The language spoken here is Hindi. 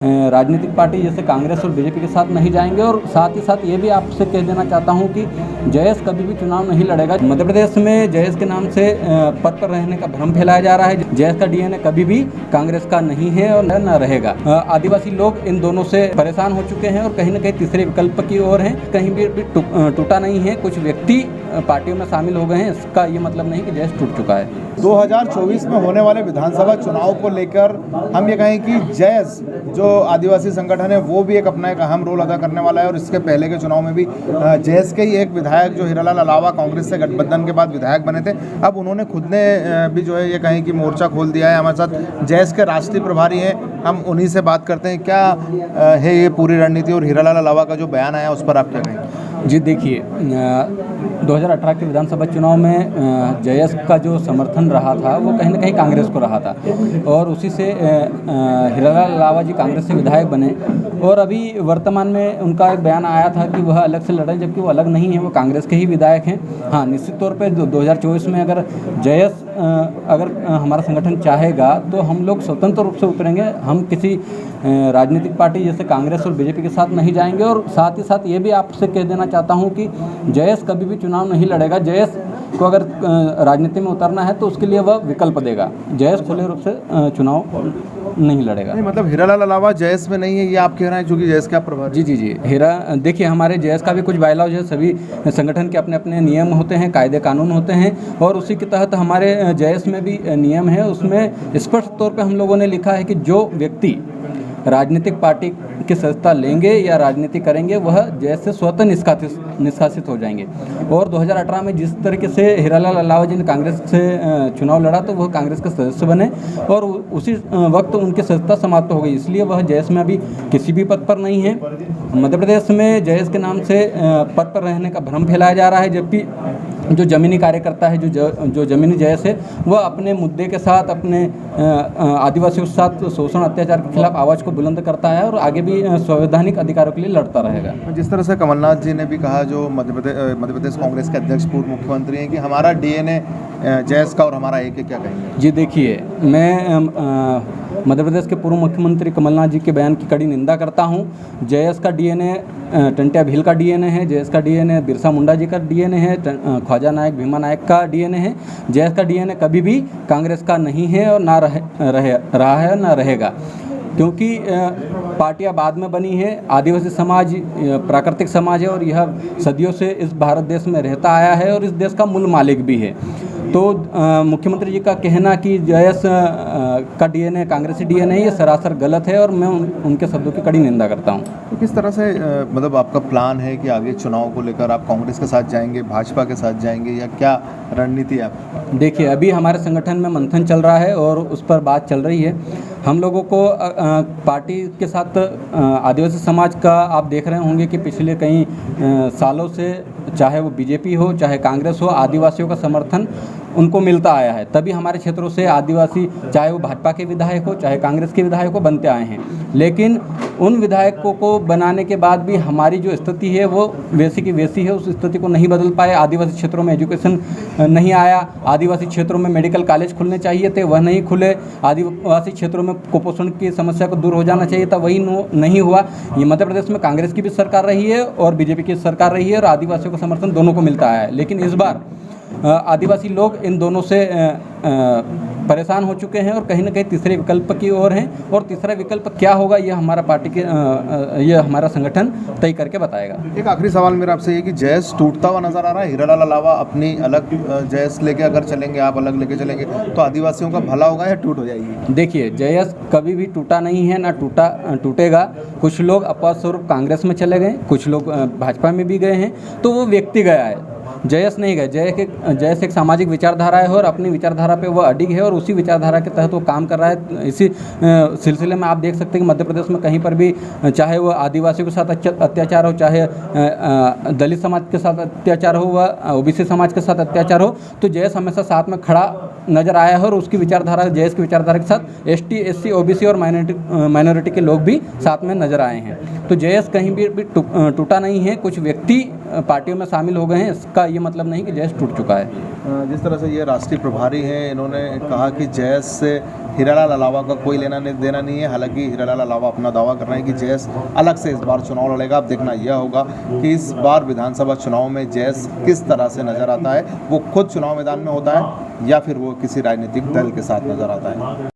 राजनीतिक पार्टी जैसे कांग्रेस और बीजेपी के साथ नहीं जाएंगे और साथ ही साथ ये भी आपसे कह देना चाहता हूँ कि जयेश कभी भी चुनाव नहीं लड़ेगा। मध्य प्रदेश में जयेश के नाम से पद पर रहने का भ्रम फैलाया जा रहा है। जयेश का डीएनए कभी भी कांग्रेस का नहीं है और न रहेगा। आदिवासी लोग इन दोनों से परेशान हो चुके हैं और कहीं न कहीं तीसरे विकल्प की ओर हैं। कहीं भी टूटा नहीं है। कुछ व्यक्ति पार्टियों में शामिल हो गए हैं, इसका ये मतलब नहीं कि जयेश टूट चुका है। 2024 में होने वाले विधानसभा चुनाव को लेकर हम ये कहें कि जयेश जो आदिवासी संगठन है वो भी अपना एक अहम रोल अदा करने वाला है और इसके पहले के चुनाव में भी जयेश के ही एक विधायक जो हीरालाल अलावा कांग्रेस से गठबंधन के बाद विधायक बने थे, अब उन्होंने खुद ने भी जो है ये कहें कि मोर्चा खोल दिया है। हमारे साथ जयेश के राष्ट्रीय प्रभारी हैं, हम उन्हीं से बात करते हैं। क्या है ये पूरी रणनीति और हीरालाल अलावा का जो बयान आया उस पर आप क्या कहेंगे? जी देखिए, 2018 के विधानसभा चुनाव में जयेश का जो समर्थन रहा था वो कहीं ना कहीं कांग्रेस को रहा था और उसी से हीरालाल अलावा जी कांग्रेस से विधायक बने और अभी वर्तमान में उनका एक बयान आया था कि वह अलग से लड़े, जबकि वो अलग नहीं है, वो कांग्रेस के ही विधायक हैं। हाँ, निश्चित तौर पे 2024 में अगर जयेश अगर हमारा संगठन चाहेगा तो हम लोग स्वतंत्र रूप से उतरेंगे। हम किसी राजनीतिक पार्टी जैसे कांग्रेस और बीजेपी के साथ नहीं जाएंगे और साथ ही साथ ये भी आपसे कह देना चाहता हूँ कि जयेश कभी भी चुनाव नहीं लड़ेगा। जयेश को अगर राजनीति में उतरना है तो उसके लिए वह विकल्प देगा। जयेश खुले रूप से चुनाव नहीं लड़ेगा। नहीं, मतलब हीरालाल अलावा जयेश में नहीं है ये आप कह रहे हैं, क्योंकि जयेश क्या प्रभारी? जी देखिए, हमारे जयेश का भी कुछ बायलॉज है। सभी संगठन के अपने अपने नियम होते हैं, कायदे कानून होते हैं और उसी के तहत हमारे जयेश में भी नियम है। उसमें स्पष्ट तौर पर हम लोगों ने लिखा है कि जो व्यक्ति राजनीतिक पार्टी की सदस्यता लेंगे या राजनीति करेंगे वह जैसे स्वतः निष्कासित हो जाएंगे। और 2018 में जिस तरीके से हीरालाल अलावा जी ने कांग्रेस से चुनाव लड़ा तो वह कांग्रेस के सदस्य बने और उसी वक्त उनकी सदस्यता समाप्त हो गई, इसलिए वह जयेश में अभी किसी भी पद पर नहीं है। मध्य प्रदेश में जयेश के नाम से पद पर रहने का भ्रम फैलाया जा रहा है, जबकि जो ज़मीनी कार्यकर्ता है, जो ज़मीनी जयेश है, वह अपने मुद्दे के साथ, अपने आदिवासियों के साथ शोषण अत्याचार के खिलाफ आवाज़ को बुलंद करता है और आगे भी संवैधानिक अधिकारों के लिए लड़ता रहेगा। जिस तरह से कमलनाथ जी ने भी कहा, जो मध्य प्रदेश कांग्रेस के अध्यक्ष पूर्व मुख्यमंत्री हैं, कि हमारा डीएनए जयेश का और हमारा एक है, क्या कहेंगे? जी देखिए, मैं मध्य प्रदेश के पूर्व मुख्यमंत्री कमलनाथ जी के बयान की कड़ी निंदा करता हूं। जयेश का डीएनए टंट्या भील का डीएनए है, जयेश का डीएनए बिरसा मुंडा जी का डीएनए है, ख्वाजा नायक भीमा नायक का डीएनए है। जयेश का डीएनए कभी भी कांग्रेस का नहीं है और ना रहा है ना रहेगा, क्योंकि पार्टियां बाद में बनी है। आदिवासी समाज प्राकृतिक समाज है और यह सदियों से इस भारत देश में रहता आया है और इस देश का मूल मालिक भी है। तो मुख्यमंत्री जी का कहना कि जयेश का डीएनए कांग्रेसी डीएनए है, ये सरासर गलत है और मैं उनके शब्दों की कड़ी निंदा करता हूं। तो किस तरह से मतलब आपका प्लान है कि आगे चुनाव को लेकर आप कांग्रेस के साथ जाएंगे, भाजपा के साथ जाएंगे, या क्या रणनीति है आपकी? देखिए, अभी हमारे संगठन में मंथन चल रहा है और उस पर बात चल रही है। हम लोगों को पार्टी के साथ आदिवासी समाज का आप देख रहे होंगे कि पिछले कई सालों से, चाहे वो बीजेपी हो चाहे कांग्रेस हो, आदिवासियों का समर्थन उनको मिलता आया है। तभी हमारे क्षेत्रों से आदिवासी, चाहे वो भाजपा के विधायक हो चाहे कांग्रेस के विधायक हो, बनते आए हैं। लेकिन उन विधायकों को बनाने के बाद भी हमारी जो स्थिति है वो वैसी की वैसी है, उस स्थिति को नहीं बदल पाए। आदिवासी क्षेत्रों में एजुकेशन नहीं आया, आदिवासी क्षेत्रों में मेडिकल कॉलेज खुलने चाहिए थे, वह नहीं खुले। आदिवासी क्षेत्रों में कुपोषण की समस्या को दूर हो जाना चाहिए था, वही नहीं हुआ। ये मध्य प्रदेश में कांग्रेस की भी सरकार रही है और बीजेपी की सरकार रही है और आदिवासियों का समर्थन दोनों को मिलता आया है। लेकिन इस बार आदिवासी लोग इन दोनों से परेशान हो चुके हैं और कहीं ना कहीं तीसरे विकल्प की ओर हैं और तीसरा विकल्प क्या होगा यह हमारा पार्टी के यह हमारा संगठन तय करके बताएगा। एक आखिरी सवाल मेरा आपसे ये कि जयेश टूटता हुआ नजर आ रहा है। हीरालाल अलावा अपनी अलग जयेश लेके अगर चलेंगे, आप अलग लेके चलेंगे तो आदिवासियों का भला होगा या टूट हो जाएगी? देखिए, जयेश कभी भी टूटा नहीं है, ना टूटेगा। कुछ लोग अपवाद स्वरूप कांग्रेस में चले गए, कुछ लोग भाजपा में भी गए हैं, तो वो व्यक्ति गया है, जयेश नहीं गए। जयेश एक सामाजिक विचारधारा है और अपनी विचारधारा पे वह अडिग है और उसी विचारधारा के तहत वो काम कर रहा है। इसी सिलसिले में आप देख सकते हैं कि मध्य प्रदेश में कहीं पर भी, चाहे वो आदिवासियों के साथ अत्याचार हो, चाहे दलित समाज के साथ अत्याचार हो, व ओबीसी समाज के साथ अत्याचार हो, तो जयेश हमेशा साथ में खड़ा नजर आया है और उसकी विचारधारा, जयेश की विचारधारा के साथ एसटी, एससी, ओबीसी और माइनॉरिटी के लोग भी साथ में नजर आए हैं। तो जयेश कहीं भी टूटा नहीं है। कुछ व्यक्ति पार्टियों में शामिल हो गए हैं, इसका ये मतलब नहीं कि जयेश टूट चुका है। जिस तरह से ये राष्ट्रीय प्रभारी हैं, इन्होंने कहा कि जयेश से हीरालाल अलावा का कोई लेना देना नहीं है। हालांकि हीरालाल अलावा अपना दावा कर रहे हैं कि जयेश अलग से इस बार चुनाव लड़ेगा। अब देखना यह होगा कि इस बार विधानसभा चुनाव में जयेश किस तरह से नजर आता है, वो खुद चुनाव मैदान में होता है या फिर वो किसी राजनीतिक दल के साथ नजर आता है।